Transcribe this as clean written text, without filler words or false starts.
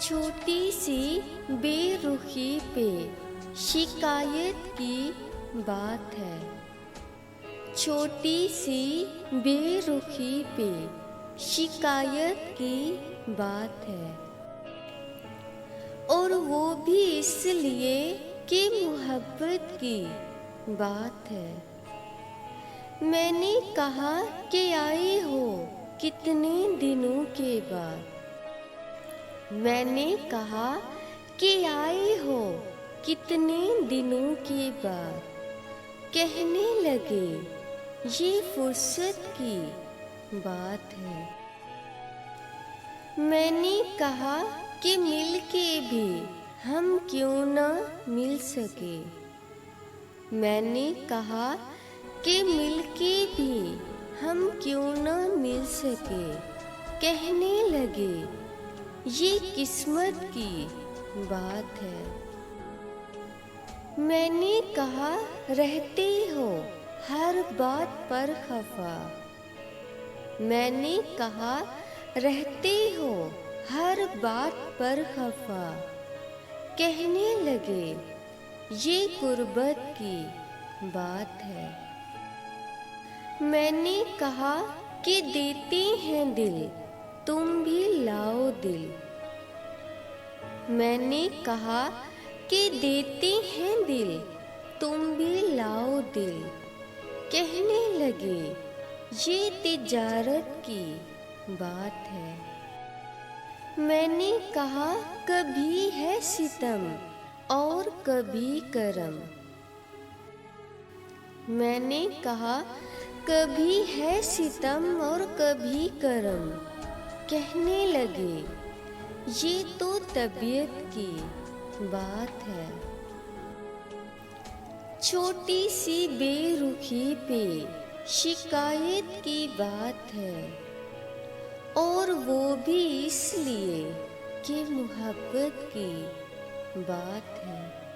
छोटी सी बेरुखी पे शिकायत की बात है। छोटी सी बेरुखी पे शिकायत की बात है, और वो भी इसलिए कि मोहब्बत की बात है। मैंने कहा कि आए हो कितने दिनों के बाद। मैंने कहा कि आए हो कितने दिनों के बाद। कहने लगे ये फुर्सत की बात है। मैंने कहा कि मिल के भी हम क्यों ना मिल सके। मैंने कहा कि मिल के भी हम क्यों ना मिल सके। कहने लगे ये किस्मत की बात है। मैंने कहा रहते हो हर बात पर खफा। मैंने कहा रहते हो हर बात पर खफा। कहने लगे ये गुर्बत की बात है। मैंने कहा कि देते हैं दिल तुम भी लाओ दिल। मैंने कहा कि देते हैं दिल तुम भी लाओ दिल। कहने लगे ये तिजारत की बात है। मैंने कहा कभी है सितम और कभी करम। मैंने कहा कभी है सितम और कभी करम। कहने लगे ये तो तबीयत की बात है। छोटी सी बेरुखी पे शिकायत की बात है, और वो भी इसलिए कि मोहब्बत की बात है।